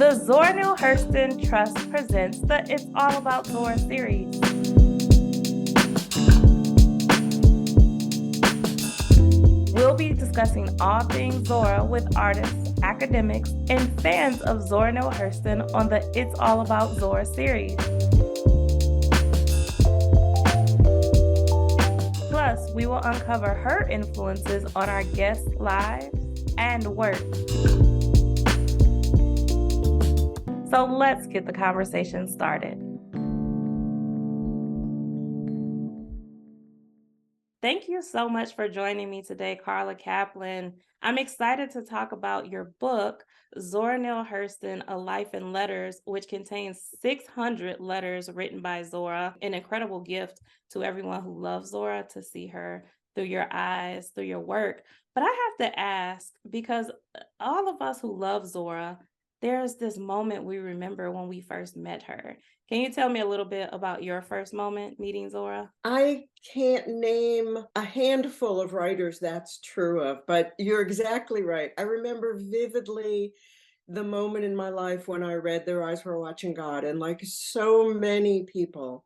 The Zora Neale Hurston Trust presents the It's All About Zora series. We'll be discussing all things Zora with artists, academics, and fans of Zora Neale Hurston on the It's All About Zora series. Plus, we will uncover her influences on our guests' lives and work. So let's get the conversation started. Thank you so much for joining me today, Carla Kaplan. I'm excited to talk about your book, Zora Neale Hurston, A Life in Letters, which contains 600 letters written by Zora, an incredible gift to everyone who loves Zora to see her through your eyes, through your work. But I have to ask, because all of us who love Zora, there's this moment we remember when we first met her. Can you tell me a little bit about your first moment meeting Zora? I can't name a handful of writers that's true of, but you're exactly right. I remember vividly the moment in my life when I read Their Eyes Were Watching God. And like so many people,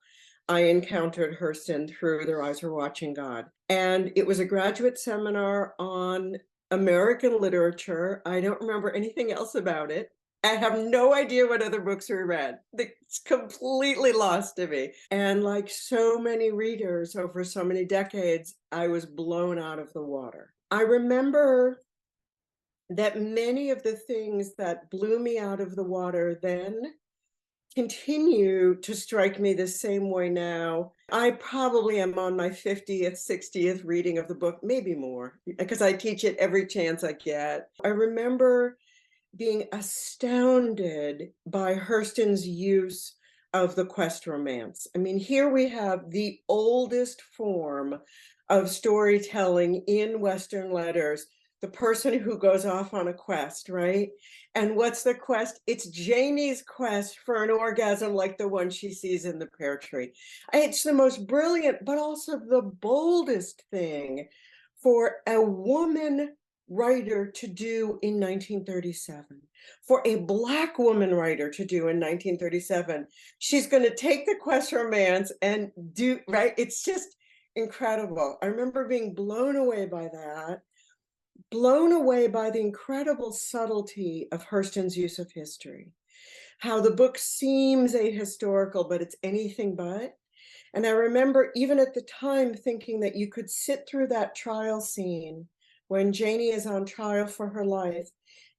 I encountered Hurston through Their Eyes Were Watching God. And it was a graduate seminar on American literature. I don't remember anything else about it. I have no idea what other books we read. It's completely lost to me. And like so many readers over so many decades, I was blown out of the water. I remember that many of the things that blew me out of the water then continue to strike me the same way now. I probably am on my 50th, 60th reading of the book, maybe more, because I teach it every chance I get. I remember being astounded by Hurston's use of the quest romance. I mean, here we have the oldest form of storytelling in Western letters, the person who goes off on a quest, right? And what's the quest? It's Janie's quest for an orgasm like the one she sees in the pear tree. It's the most brilliant, but also the boldest thing for a woman writer to do in 1937, for a Black woman writer to do in 1937. She's going to take the quest romance and do, right? It's just incredible. I remember being blown away by that, blown away by the incredible subtlety of Hurston's use of history, how the book seems ahistorical, but it's anything but. And I remember even at the time thinking that you could sit through that trial scene when Janie is on trial for her life,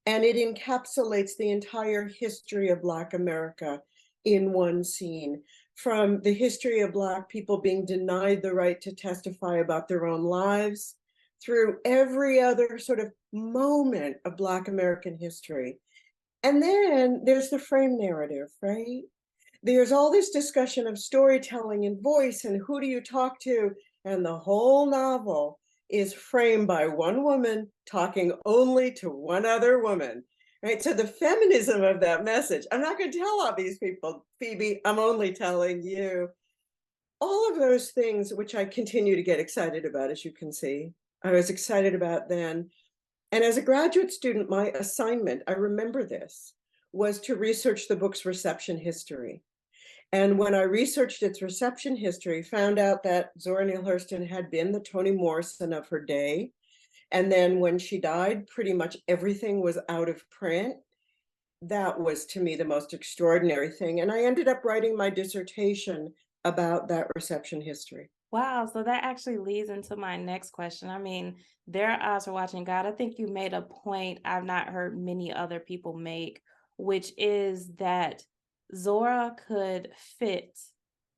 and it encapsulates the entire history of Black America in one scene, from the history of Black people being denied the right to testify about their own lives, through every other sort of moment of Black American history. And then there's the frame narrative, right? There's all this discussion of storytelling and voice and who do you talk to, and the whole novel is framed by one woman talking only to one other woman, right? So the feminism of that message, I'm not going to tell all these people, Phoebe, I'm only telling you. All of those things, which I continue to get excited about, as you can see, I was excited about then. And as a graduate student, my assignment, I remember this, was to research the book's reception history. And when I researched its reception history, found out that Zora Neale Hurston had been the Toni Morrison of her day. And then when she died, pretty much everything was out of print. That was, to me, the most extraordinary thing. And I ended up writing my dissertation about that reception history. Wow, so that actually leads into my next question. I mean, Their Eyes Are Watching God. I think you made a point I've not heard many other people make, which is that Zora could fit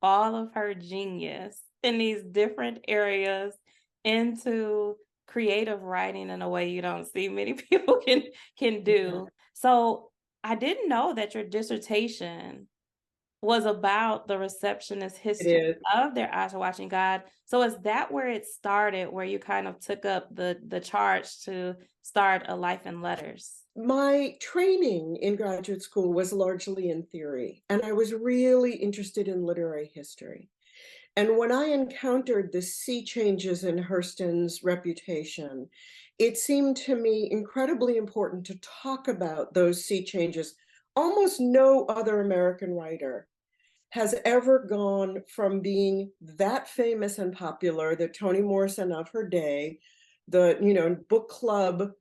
all of her genius in these different areas into creative writing in a way you don't see many people can do. So I didn't know that your dissertation was about the receptionist It history is. of Their Eyes Are Watching God. So is that where it started, where you kind of took up the charge to start A Life in Letters? My training in graduate school was largely in theory, and I was really interested in literary history. And when I encountered the sea changes in Hurston's reputation, it seemed to me incredibly important to talk about those sea changes almost no other American writer has ever gone from being that famous and popular, the Toni Morrison of her day, the, book club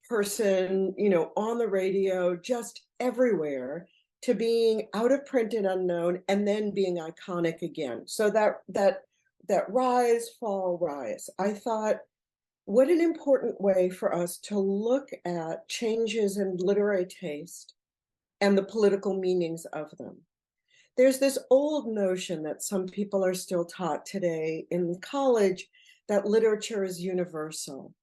person, on the radio, just everywhere, to being out of print and unknown, and then being iconic again. So that rise, fall, rise. I thought, what an important way for us to look at changes in literary taste and the political meanings of them. There's this old notion that some people are still taught today in college that literature is universal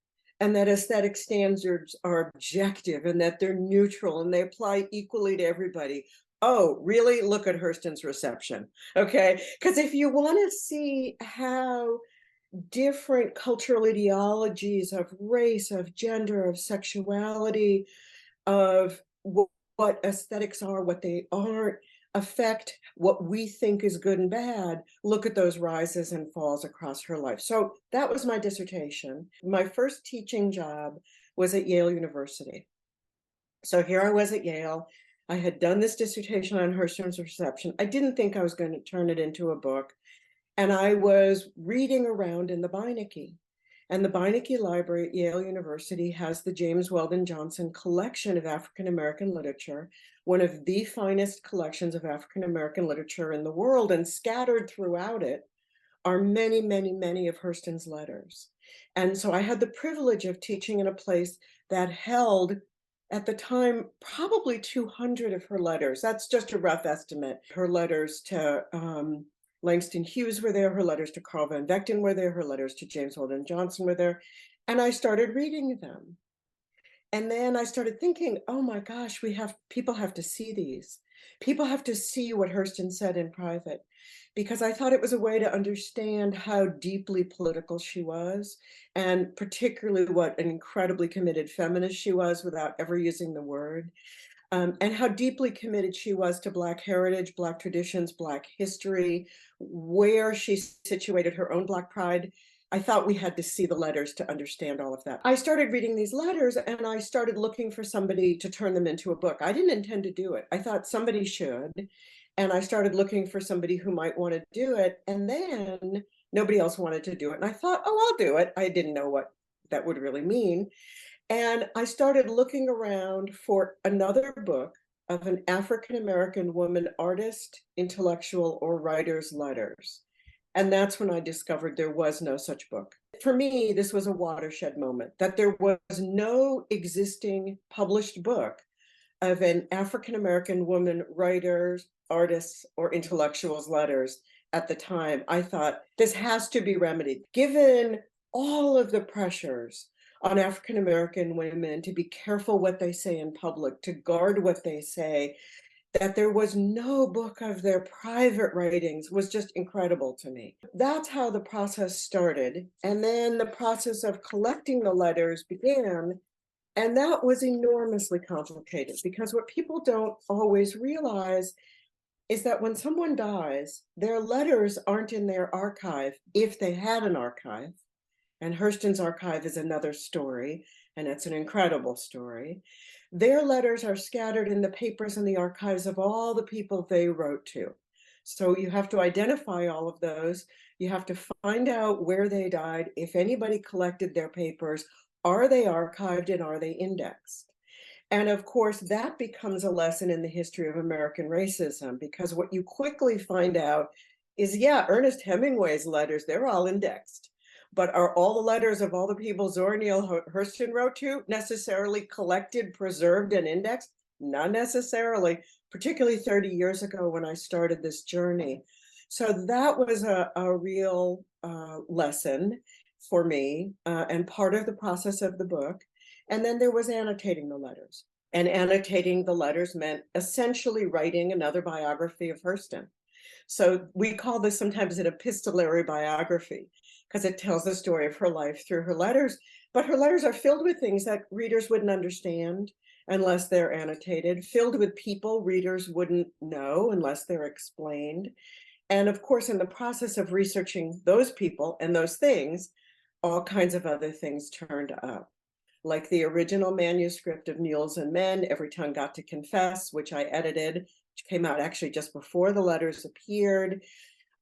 and that aesthetic standards are objective and that they're neutral and they apply equally to everybody. Oh, really? Look at Hurston's Reception. Okay. Because if you want to see how different cultural ideologies of race, of gender, of sexuality, of what aesthetics are, what they aren't, affect what we think is good and bad, look at those rises and falls across her life. So that was my dissertation. My first teaching job was at Yale University. So here I was at Yale. I had done this dissertation on Hurston's Reception. I didn't think I was going to turn it into a book. And I was reading around in the Beinecke. And the Beinecke Library at Yale University has the James Weldon Johnson collection of African American literature, one of the finest collections of African American literature in the world, and scattered throughout it are many, many, many of Hurston's letters. And so I had the privilege of teaching in a place that held, at the time, probably 200 of her letters. That's just a rough estimate. Her letters to Langston Hughes were there, her letters to Carl Van Vechten were there, her letters to James Weldon Johnson were there, and I started reading them. And then I started thinking, oh my gosh, people have to see these. People have to see what Hurston said in private, because I thought it was a way to understand how deeply political she was, and particularly what an incredibly committed feminist she was without ever using the word. And how deeply committed she was to Black heritage, Black traditions, Black history, where she situated her own Black pride. I thought we had to see the letters to understand all of that. I started reading these letters and I started looking for somebody to turn them into a book. I didn't intend to do it. I thought somebody should. And I started looking for somebody who might want to do it. And then nobody else wanted to do it. And I thought, oh, I'll do it. I didn't know what that would really mean. And I started looking around for another book of an African American woman artist, intellectual, or writer's letters. And that's when I discovered there was no such book. For me, this was a watershed moment, that there was no existing published book of an African American woman writer's, artist's, or intellectual's letters at the time. I thought this has to be remedied. Given all of the pressures on African American women to be careful what they say in public, to guard what they say, that there was no book of their private writings was just incredible to me. That's how the process started. And then the process of collecting the letters began. And that was enormously complicated, because what people don't always realize is that when someone dies, their letters aren't in their archive, if they had an archive. And Hurston's archive is another story, and it's an incredible story. Their letters are scattered in the papers and the archives of all the people they wrote to. So you have to identify all of those. You have to find out where they died. If anybody collected their papers, are they archived and are they indexed? And of course, that becomes a lesson in the history of American racism, because what you quickly find out is, yeah, Ernest Hemingway's letters, they're all indexed. But are all the letters of all the people Zora Neale Hurston wrote to necessarily collected, preserved, and indexed? Not necessarily, particularly 30 years ago when I started this journey. So that was a real lesson for me, and part of the process of the book. And then there was annotating the letters. And annotating the letters meant essentially writing another biography of Hurston. So we call this sometimes an epistolary biography, because it tells the story of her life through her letters. But her letters are filled with things that readers wouldn't understand unless they're annotated, filled with people readers wouldn't know unless they're explained. And of course, in the process of researching those people and those things, all kinds of other things turned up. like the original manuscript of Mules and Men, Every Tongue Got to Confess, which I edited, which came out actually just before the letters appeared.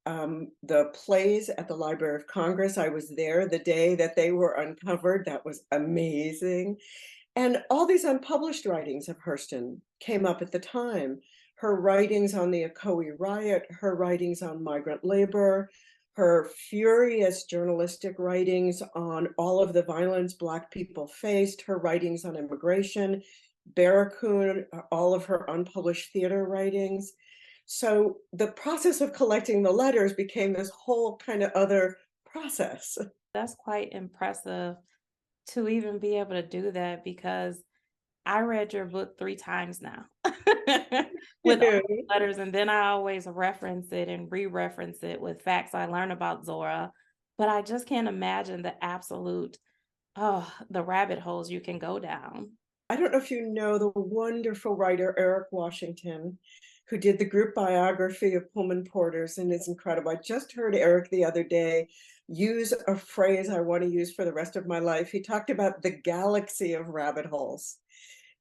The plays at the Library of Congress, I was there the day that they were uncovered. That was amazing. And all these unpublished writings of Hurston came up at the time. Her writings on the Ocoee riot, her writings on migrant labor, her furious journalistic writings on all of the violence Black people faced, her writings on immigration, Barracoon, all of her unpublished theater writings. So the process of collecting the letters became this whole kind of other process. That's quite impressive to even be able to do that because I read your book 3 times now with all the letters, and then I always reference it and re-reference it with facts I learn about Zora, but I just can't imagine the absolute the rabbit holes you can go down. I don't know if you know the wonderful writer Eric Washington, who did the group biography of Pullman Porters, and it's incredible. I just heard Eric the other day use a phrase I want to use for the rest of my life. He talked about the galaxy of rabbit holes.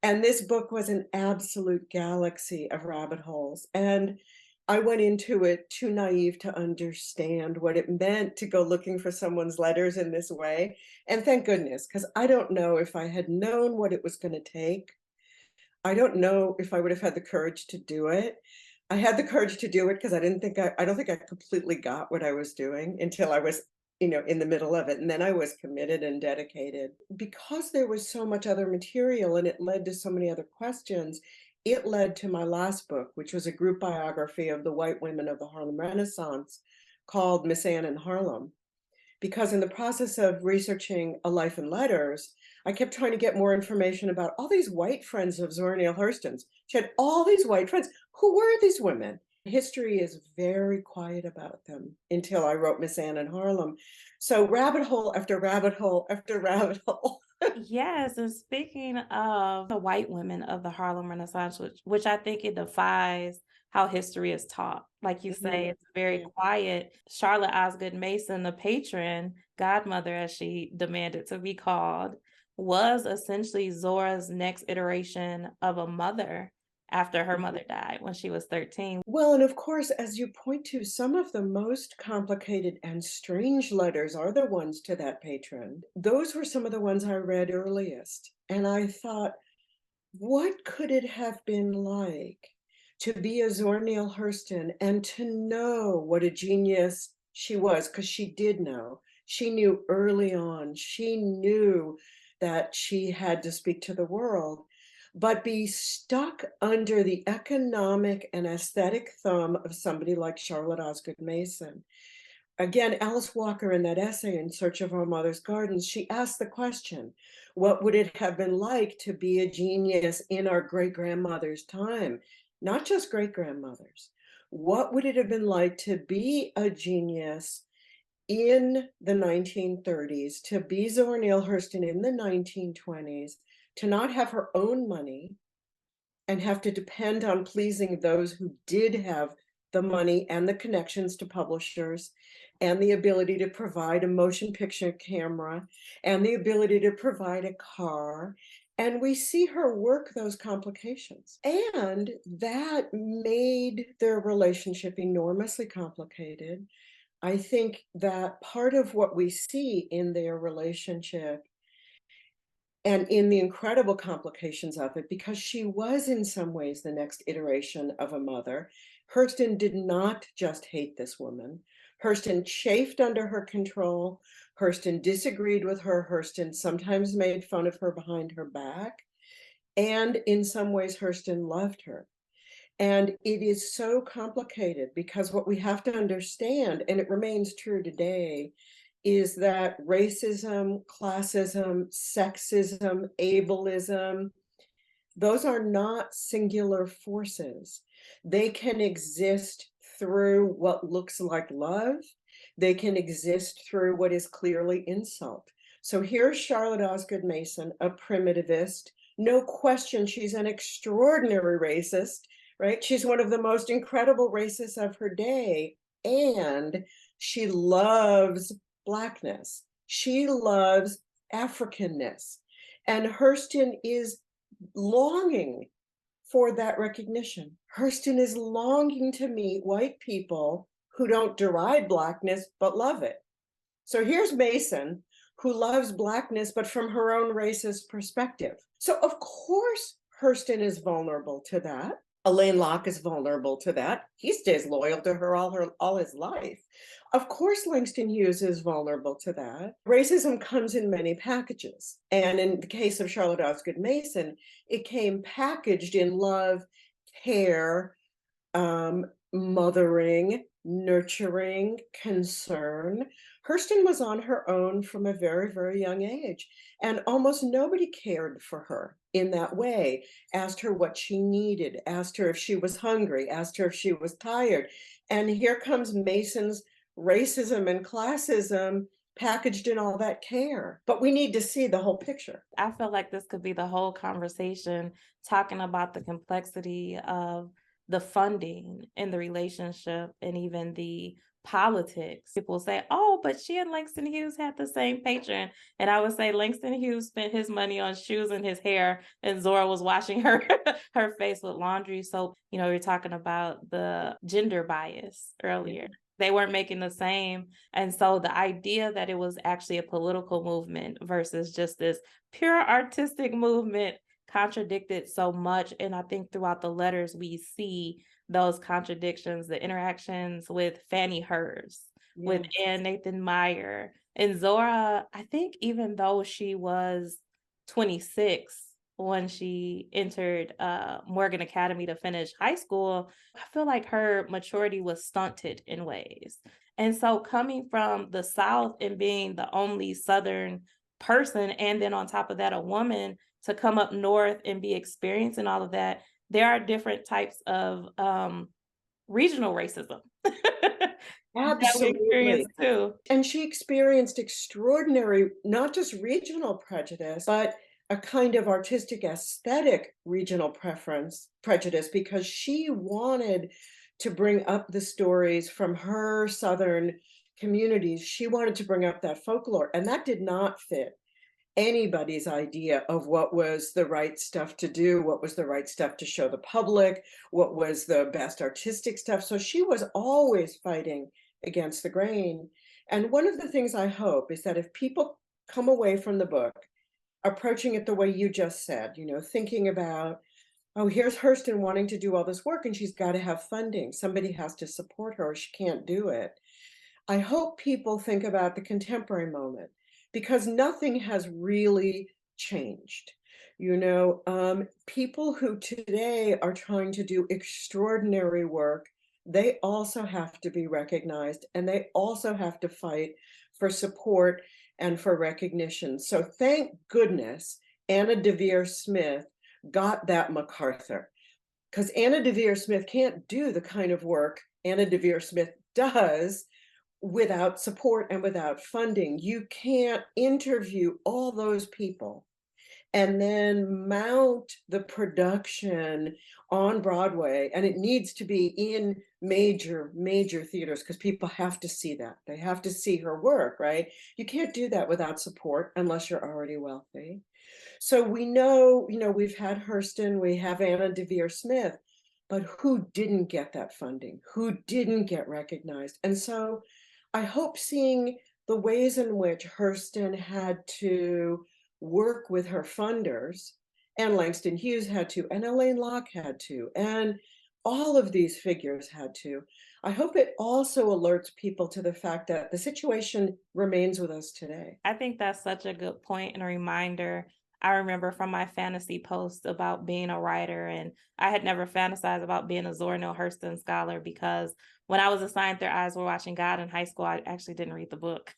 And this book was an absolute galaxy of rabbit holes. And I went into it too naive to understand what it meant to go looking for someone's letters in this way. And thank goodness, because I don't know if I had known what it was going to take. I don't know if I would have had the courage to do it. I had the courage to do it because I don't think I completely got what I was doing until I was, in the middle of it. And then I was committed and dedicated. Because there was so much other material and it led to so many other questions, it led to my last book, which was a group biography of the white women of the Harlem Renaissance called Miss Anne in Harlem. Because in the process of researching A Life in Letters, I kept trying to get more information about all these white friends of Zora Neale Hurston's. She had all these white friends. Who were these women? History is very quiet about them until I wrote Miss Anne in Harlem. So rabbit hole after rabbit hole after rabbit hole. Yes, and speaking of the white women of the Harlem Renaissance, which I think it defies how history is taught. Like you say, it's very Mhm. quiet. Charlotte Osgood Mason, the patron, godmother as she demanded to be called, was essentially Zora's next iteration of a mother after her mother died when she was 13. Well, and of course, as you point to, some of the most complicated and strange letters are the ones to that patron. Those were some of the ones I read earliest. And I thought, what could it have been like to be a Zora Neale Hurston and to know what a genius she was? Because she did know. She knew early on. She knew that she had to speak to the world, but be stuck under the economic and aesthetic thumb of somebody like Charlotte Osgood Mason. Again, Alice Walker, in that essay, In Search of Our Mother's Gardens, she asked the question, what would it have been like to be a genius in our great-grandmother's time? Not just great-grandmothers. What would it have been like to be a genius in the 1930s, to be Zora Neale Hurston in the 1920s, to not have her own money and have to depend on pleasing those who did have the money and the connections to publishers and the ability to provide a motion picture camera and the ability to provide a car. And we see her work those complications. And that made their relationship enormously complicated. I think that part of what we see in their relationship and in the incredible complications of it, because she was in some ways the next iteration of a mother. Hurston did not just hate this woman. Hurston chafed under her control. Hurston disagreed with her. Hurston sometimes made fun of her behind her back. And in some ways, Hurston loved her. And it is so complicated because what we have to understand, and it remains true today, is that racism, classism, sexism, ableism, those are not singular forces. They can exist through what looks like love. They can exist through what is clearly insult. So here's Charlotte Osgood Mason, a primitivist. No question, she's an extraordinary racist, right? She's one of the most incredible racists of her day. And she loves Blackness. She loves Africanness. And Hurston is longing for that recognition. Hurston is longing to meet white people who don't deride Blackness, but love it. So here's Mason, who loves Blackness, but from her own racist perspective. So, of course, Hurston is vulnerable to that. Elaine Locke is vulnerable to that. He stays loyal to her all his life. Of course, Langston Hughes is vulnerable to that. Racism comes in many packages. And in the case of Charlotte Osgood Mason, it came packaged in love, care, mothering, nurturing, concern. Hurston was on her own from a very, very young age, and almost nobody cared for her in that way, asked her what she needed, asked her if she was hungry, asked her if she was tired. And here comes Mason's racism and classism packaged in all that care. But we need to see the whole picture. I feel like this could be the whole conversation talking about the complexity of the funding in the relationship and even the politics. People say, oh, but she and Langston Hughes had the same patron. And I would say Langston Hughes spent his money on shoes and his hair, and Zora was washing her her face with laundry. So, you're talking about the gender bias earlier. They weren't making the same. And so the idea that it was actually a political movement versus just this pure artistic movement contradicted so much. And I think throughout the letters, we see those contradictions, the interactions with Fannie Hurst, with Yes. Ann Nathan Meyer. And Zora, I think even though she was 26 when she entered Morgan Academy to finish high school, I feel like her maturity was stunted in ways. And so coming from the South and being the only Southern person, and then on top of that, a woman to come up north and be experiencing all of that, there are different types of regional racism that we experience Absolutely. too. And she experienced extraordinary, not just regional prejudice, but a kind of artistic aesthetic regional prejudice, because she wanted to bring up the stories from her Southern communities. She wanted to bring up that folklore, and that did not fit anybody's idea of what was the right stuff to do, what was the right stuff to show the public, what was the best artistic stuff. So she was always fighting against the grain. And one of the things I hope is that if people come away from the book approaching it the way you just said, thinking about, oh, here's Hurston wanting to do all this work and she's got to have funding. Somebody has to support her or she can't do it. I hope people think about the contemporary moment because nothing has really changed. People who today are trying to do extraordinary work, they also have to be recognized and they also have to fight for support and for recognition. So thank goodness Anna Deavere Smith got that MacArthur, because Anna Deavere Smith can't do the kind of work Anna Deavere Smith does without support and without funding. You can't interview all those people and then mount the production on Broadway. And it needs to be in major, major theaters because people have to see that. They have to see her work, right? You can't do that without support unless you're already wealthy. So we know, we've had Hurston, we have Anna Deavere Smith, but who didn't get that funding? Who didn't get recognized? And so I hope seeing the ways in which Hurston had to work with her funders, and Langston Hughes had to, and Elaine Locke had to, and all of these figures had to. I hope it also alerts people to the fact that the situation remains with us today. I think that's such a good point and a reminder. I remember from my fantasy post about being a writer, and I had never fantasized about being a Zora Neale Hurston scholar because when I was assigned Their Eyes Were Watching God in high school, I actually didn't read the book.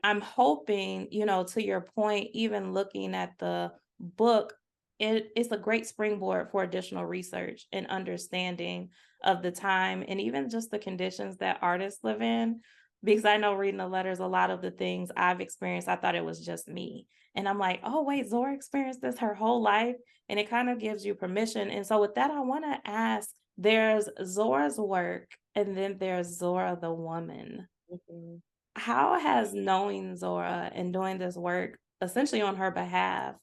I'm hoping, to your point, even looking at the book, it's a great springboard for additional research and understanding of the time and even just the conditions that artists live in. Because I know reading the letters, a lot of the things I've experienced, I thought it was just me. And I'm like, oh, wait, Zora experienced this her whole life. And it kind of gives you permission. And so, with that, I want to ask, there's Zora's work, and then there's Zora the woman. How has knowing Zora and doing this work essentially on her behalf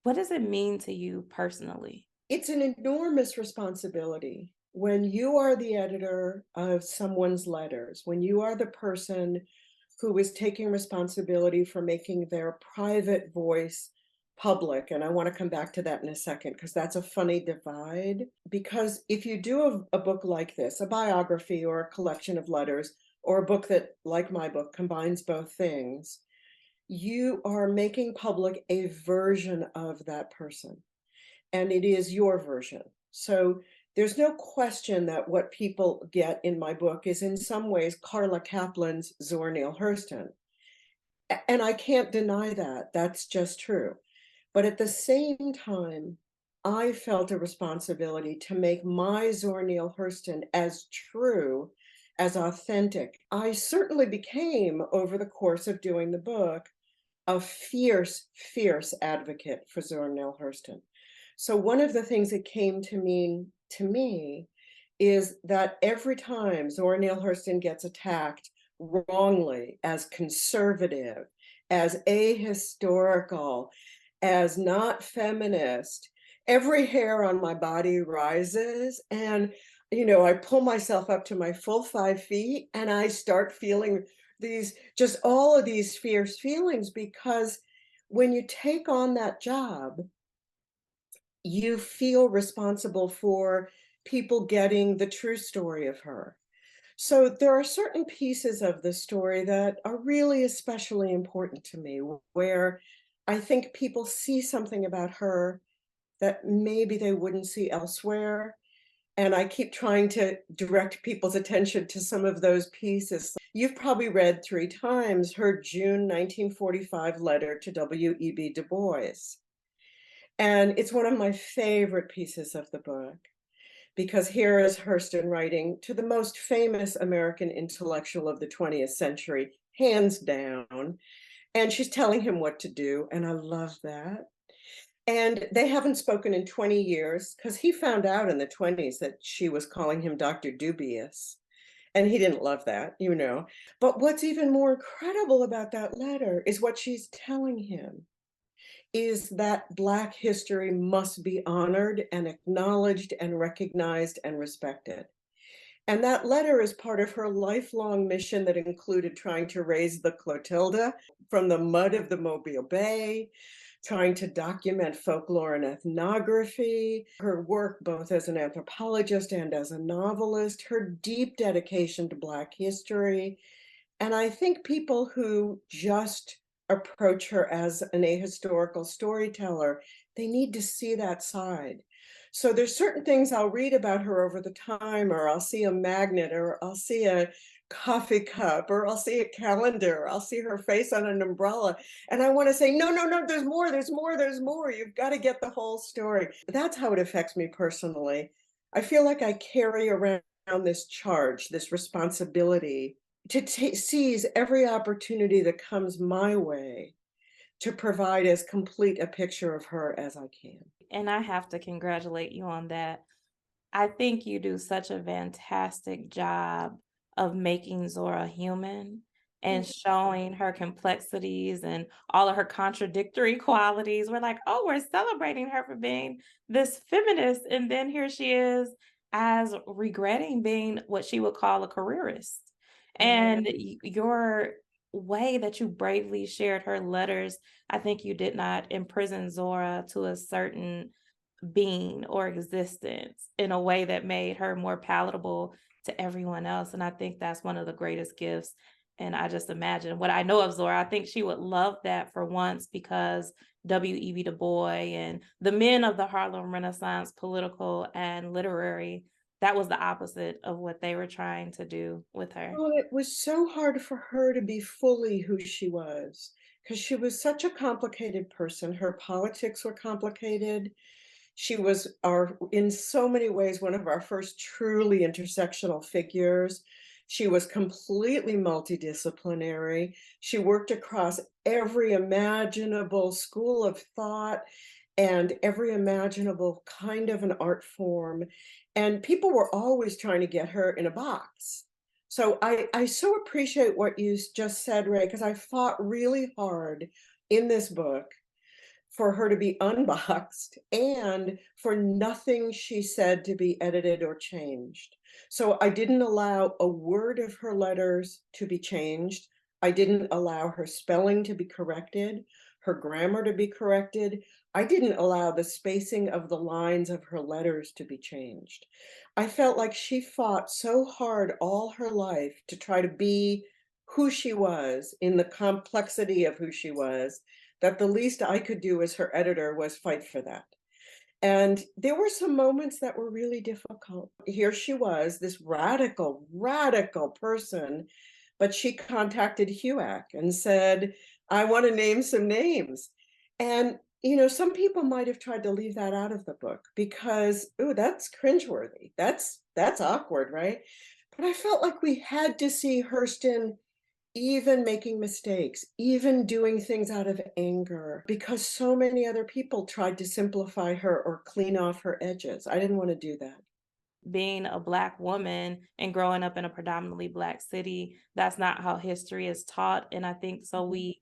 What does it mean to you personally? It's an enormous responsibility when you are the editor of someone's letters, when you are the person who is taking responsibility for making their private voice public. And I want to come back to that in a second because that's a funny divide. Because if you do a book like this, a biography or a collection of letters, or a book that, like my book, combines both things, you are making public a version of that person, and it is your version. So there's no question that what people get in my book is in some ways Carla Kaplan's Zora Neale Hurston. And I can't deny that. That's just true. But at the same time, I felt a responsibility to make my Zora Neale Hurston as true, as authentic. I certainly became, over the course of doing the book, a fierce, fierce advocate for Zora Neale Hurston. So one of the things it came to mean to me is that every time Zora Neale Hurston gets attacked wrongly as conservative, as ahistorical, as not feminist, every hair on my body rises, and I pull myself up to my full 5 feet and I start feeling these, just all of these fierce feelings, because when you take on that job, you feel responsible for people getting the true story of her. So there are certain pieces of the story that are really especially important to me, where I think people see something about her that maybe they wouldn't see elsewhere. And I keep trying to direct people's attention to some of those pieces. You've probably read 3 times her June 1945 letter to W.E.B. Du Bois. And it's one of my favorite pieces of the book, because here is Hurston writing to the most famous American intellectual of the 20th century, hands down. And she's telling him what to do. And I love that. And they haven't spoken in 20 years because he found out in the 20s that she was calling him Dr. Dubious. And he didn't love that. But what's even more incredible about that letter is what she's telling him is that Black history must be honored and acknowledged and recognized and respected. And that letter is part of her lifelong mission that included trying to raise the Clotilda from the mud of the Mobile Bay, trying to document folklore and ethnography, her work both as an anthropologist and as a novelist, her deep dedication to Black history. And I think people who just approach her as an ahistorical storyteller, they need to see that side. So there's certain things I'll read about her over the time, or I'll see a magnet, or I'll see a coffee cup, or I'll see a calendar, or I'll see her face on an umbrella. And I want to say, no, no, no, there's more, there's more, there's more. You've got to get the whole story. That's how it affects me personally. I feel like I carry around this charge, this responsibility to seize every opportunity that comes my way to provide as complete a picture of her as I can. And I have to congratulate you on that. I think you do such a fantastic job of making Zora human and Mm. showing her complexities and all of her contradictory qualities. We're like, oh, we're celebrating her for being this feminist. And then here she is as regretting being what she would call a careerist. And your way that you bravely shared her letters, I think you did not imprison Zora to a certain being or existence in a way that made her more palatable to everyone else. And I think that's one of the greatest gifts. And I just imagine what I know of Zora, I think she would love that for once, because W.E.B. Du Bois and the men of the Harlem Renaissance, political and literary, that was the opposite of what they were trying to do with her. Well, it was so hard for her to be fully who she was, because she was such a complicated person. Her politics were complicated. She was in so many ways, one of our first truly intersectional figures. She was completely multidisciplinary. She worked across every imaginable school of thought and every imaginable kind of an art form. And people were always trying to get her in a box. So I so appreciate what you just said, Rae, because I fought really hard in this book for her to be unboxed and for nothing she said to be edited or changed. So I didn't allow a word of her letters to be changed. I didn't allow her spelling to be corrected, her grammar to be corrected. I didn't allow the spacing of the lines of her letters to be changed. I felt like she fought so hard all her life to try to be who she was in the complexity of who she was, that the least I could do as her editor was fight for that. And there were some moments that were really difficult. Here she was, this radical, radical person, but she contacted HUAC and said, I want to name some names. And, some people might have tried to leave that out of the book because, ooh, that's cringeworthy. That's awkward, right? But I felt like we had to see Hurston even making mistakes, even doing things out of anger, because so many other people tried to simplify her or clean off her edges. I didn't want to do that. Being a Black woman and growing up in a predominantly Black city, that's not how history is taught. And I think so Mhm. we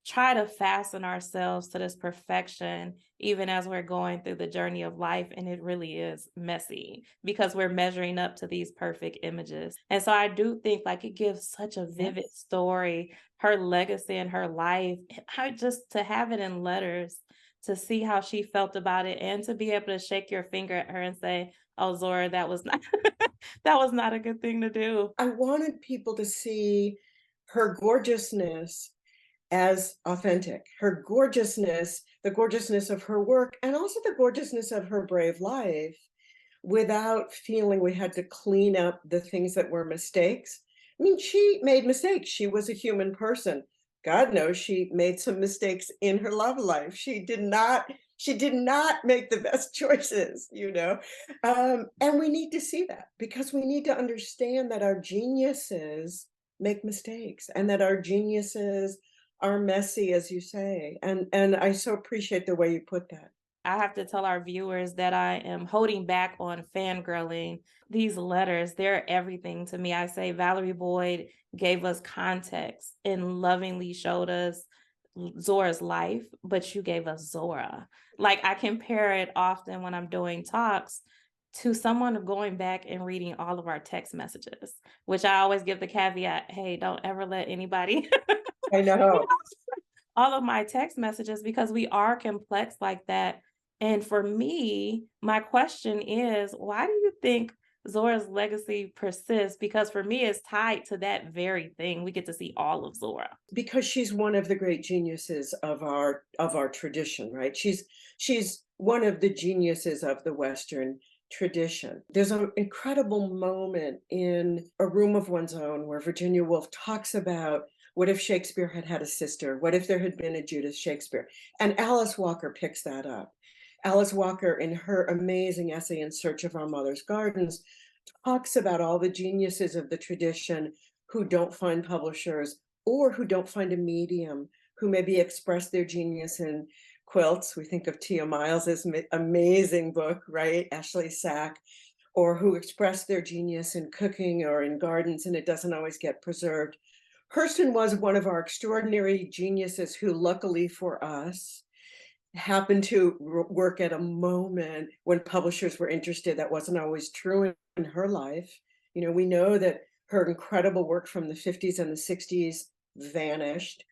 try to fasten ourselves to this perfection even as we're going through the journey of life, and it really is messy because we're measuring up to these perfect images. And so I do think like it gives such a vivid Yes. story, her legacy and her life, her just to have it in letters, to see how she felt about it, and to be able to shake your finger at her and say, oh, Zora, that was not that was not a good thing to do. I wanted people to see her gorgeousness as authentic, her gorgeousness, the gorgeousness of her work, and also the gorgeousness of her brave life without feeling we had to clean up the things that were mistakes. I mean, she made mistakes. She was a human person. God knows she made some mistakes in her love life. She did not make the best choices. And we need to see that because we need to understand that our geniuses make mistakes and that our geniuses are messy, as you say. And I so appreciate the way you put that. I have to tell our viewers that I am holding back on fangirling. These letters, they're everything to me. I say Valerie Boyd gave us context and lovingly showed us Zora's life, but you gave us Zora. Like I compare it often when I'm doing talks to someone going back and reading all of our text messages, which I always give the caveat, hey, don't ever let anybody I you know. know, all of my text messages because we are complex like that. And for me, my question is, why do you think Zora's legacy persists? Because for me, it's tied to that very thing. We get to see all of Zora. Because she's one of the great geniuses of our tradition, right? She's one of the geniuses of the Western tradition. There's an incredible moment in A Room of One's Own where Virginia Woolf talks about what if Shakespeare had had a sister? What if there had been a Judith Shakespeare? And Alice Walker picks that up. Alice Walker, in her amazing essay In Search of Our Mother's Gardens, talks about all the geniuses of the tradition who don't find publishers or who don't find a medium, who maybe express their genius in quilts. We think of Tia Miles's amazing book, right? Ashley Sack, or who express their genius in cooking or in gardens, and it doesn't always get preserved. Hurston was one of our extraordinary geniuses who, luckily for us, happened to work at a moment when publishers were interested. That wasn't always true in her life. We know that her incredible work from the 50s and the 60s vanished.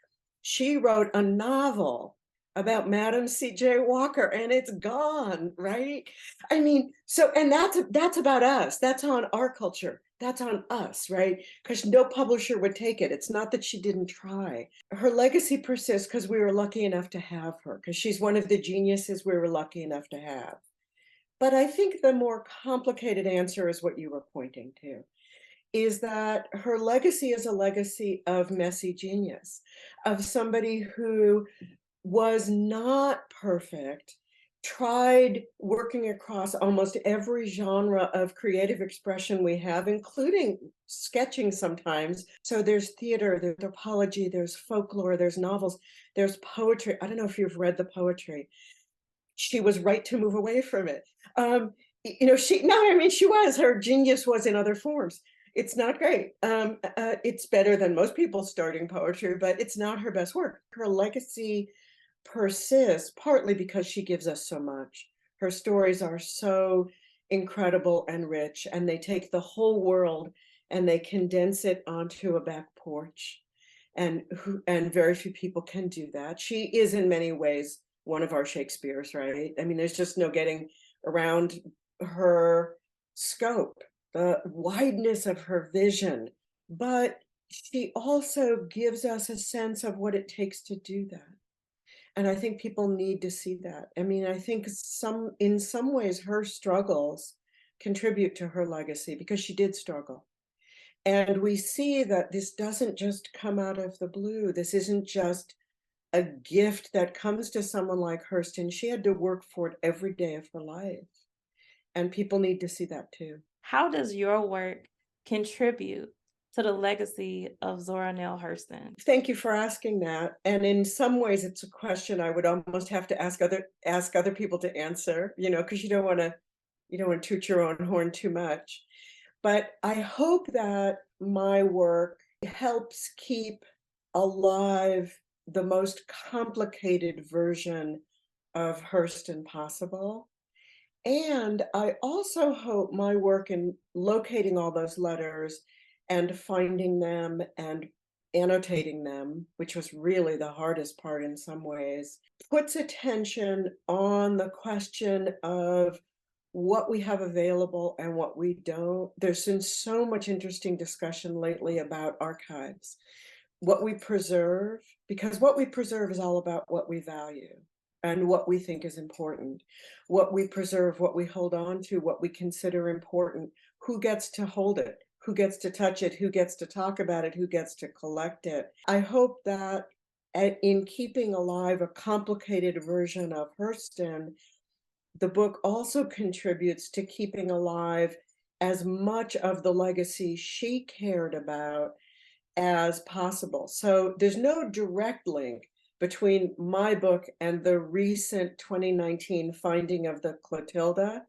She wrote a novel about Madam C.J. Walker and it's gone, right? I mean, so, and that's about us. That's on our culture. That's on us, right? Because no publisher would take it. It's not that she didn't try. Her legacy persists because we were lucky enough to have her, because she's one of the geniuses we were lucky enough to have. But I think the more complicated answer is what you were pointing to, is that her legacy is a legacy of messy genius, of somebody who was not perfect, tried working across almost every genre of creative expression we have, including sketching sometimes. So there's theater, there's anthropology, there's folklore, there's novels, there's poetry. I don't know if you've read the poetry. She was right to move away from it. She was, her genius was in other forms. It's not great. It's better than most people starting poetry, but it's not her best work. Her legacy persists, partly because she gives us so much. Her stories are so incredible and rich, and they take the whole world and they condense it onto a back porch. And very few people can do that. She is in many ways one of our Shakespeares, right? I mean, there's just no getting around her scope, the wideness of her vision. But she also gives us a sense of what it takes to do that. And I think people need to see that. I mean, I think in some ways, her struggles contribute to her legacy because she did struggle. And we see that this doesn't just come out of the blue. This isn't just a gift that comes to someone like Hurston. She had to work for it every day of her life. And people need to see that too. How does your work contribute to the legacy of Zora Neale Hurston? Thank you for asking that. And in some ways, it's a question I would almost have to ask other people to answer, because you don't want to toot your own horn too much. But I hope that my work helps keep alive the most complicated version of Hurston possible. And I also hope my work in locating all those letters and finding them and annotating them, which was really the hardest part in some ways, puts attention on the question of what we have available and what we don't. There's been so much interesting discussion lately about archives, what we preserve, because what we preserve is all about what we value and what we think is important. What we preserve, what we hold on to, what we consider important, who gets to hold it, who gets to touch it, who gets to talk about it, who gets to collect it. I hope that in keeping alive a complicated version of Hurston, the book also contributes to keeping alive as much of the legacy she cared about as possible. So there's no direct link between my book and the recent 2019 finding of the Clotilda,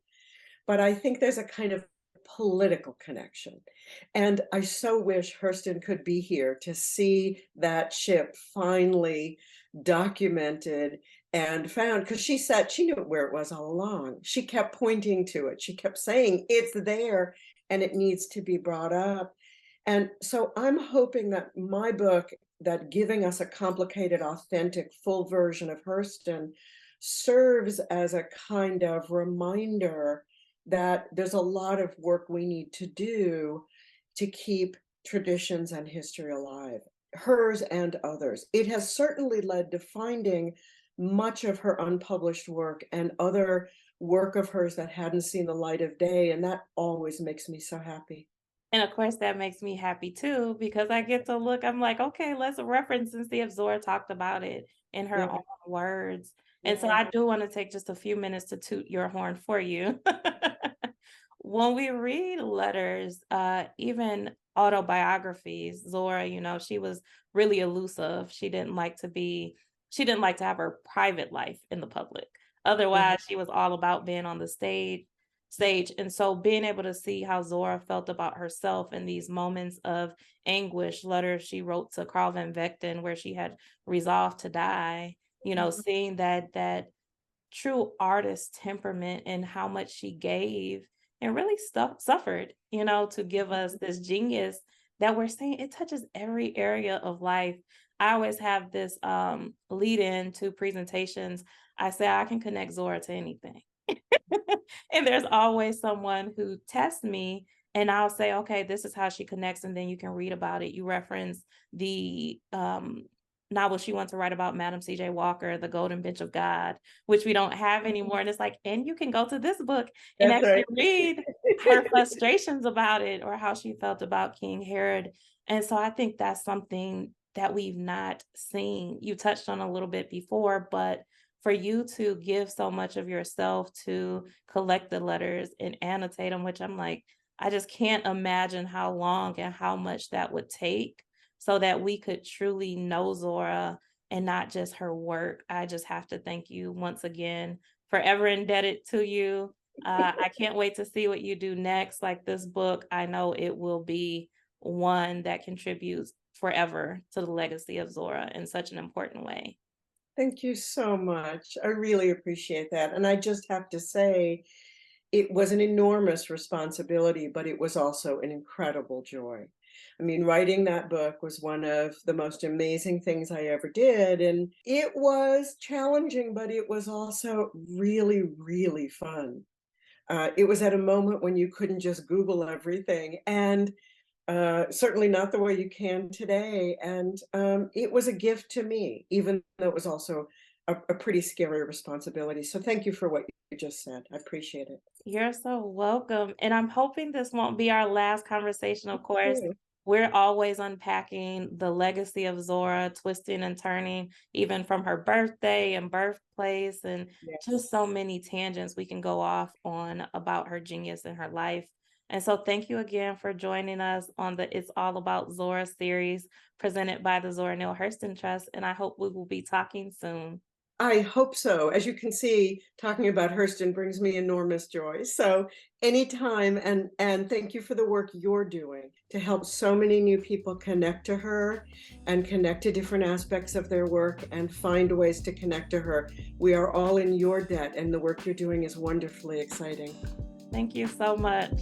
but I think there's a kind of political connection. And I so wish Hurston could be here to see that ship finally documented and found, because she knew where it was all along. She kept pointing to it. She kept saying, it's there and it needs to be brought up. And so I'm hoping that my book, that giving us a complicated, authentic, full version of Hurston, serves as a kind of reminder that there's a lot of work we need to do to keep traditions and history alive, hers and others. It has certainly led to finding much of her unpublished work and other work of hers that hadn't seen the light of day, and that always makes me so happy. And of course, that makes me happy too, because I get to look, I'm like, okay, let's reference and see if Zora talked about it in her Yeah, own words. And so yeah. I do want to take just a few minutes to toot your horn for you. When we read letters, even autobiographies, Zora, she was really elusive. She didn't like to have her private life in the public. Mhm. Otherwise, she was all about being on the stage. And so being able to see how Zora felt about herself in these moments of anguish, letters she wrote to Carl van Vechten where she had resolved to die, seeing that true artist temperament and how much she gave and really suffered, to give us this genius that we're saying it touches every area of life. I always have this lead in to presentations. I say I can connect Zora to anything. And there's always someone who tests me and I'll say, okay, this is how she connects. And then you can read about it. You reference the novel she wants to write about Madam C.J. Walker, The Golden Bench of God, which we don't have anymore. And it's like, and you can go to this book and That's actually right. read her frustrations about it or how she felt about King Herod. And so I think that's something that we've not seen. You touched on a little bit before, but for you to give so much of yourself to collect the letters and annotate them, which I'm like, I just can't imagine how long and how much that would take so that we could truly know Zora and not just her work. I just have to thank you once again, forever indebted to you. I can't wait to see what you do next. Like this book, I know it will be one that contributes forever to the legacy of Zora in such an important way. Thank you so much. I really appreciate that. And I just have to say, it was an enormous responsibility, but it was also an incredible joy. I mean, writing that book was one of the most amazing things I ever did. And it was challenging, but it was also really, really fun. It was at a moment when you couldn't just Google everything, and certainly not the way you can today. And it was a gift to me, even though it was also a pretty scary responsibility. So thank you for what you just said. I appreciate it. You're so welcome. And I'm hoping this won't be our last conversation, of course. Yeah. We're always unpacking the legacy of Zora, twisting and turning, even from her birthday and birthplace, and just Yes. so many tangents we can go off on about her genius and her life. And so, thank you again for joining us on the It's All About Zora series presented by the Zora Neale Hurston Trust. And I hope we will be talking soon. I hope so. As you can see, talking about Hurston brings me enormous joy. So anytime, and thank you for the work you're doing to help so many new people connect to her and connect to different aspects of their work and find ways to connect to her. We are all in your debt, and the work you're doing is wonderfully exciting. Thank you so much.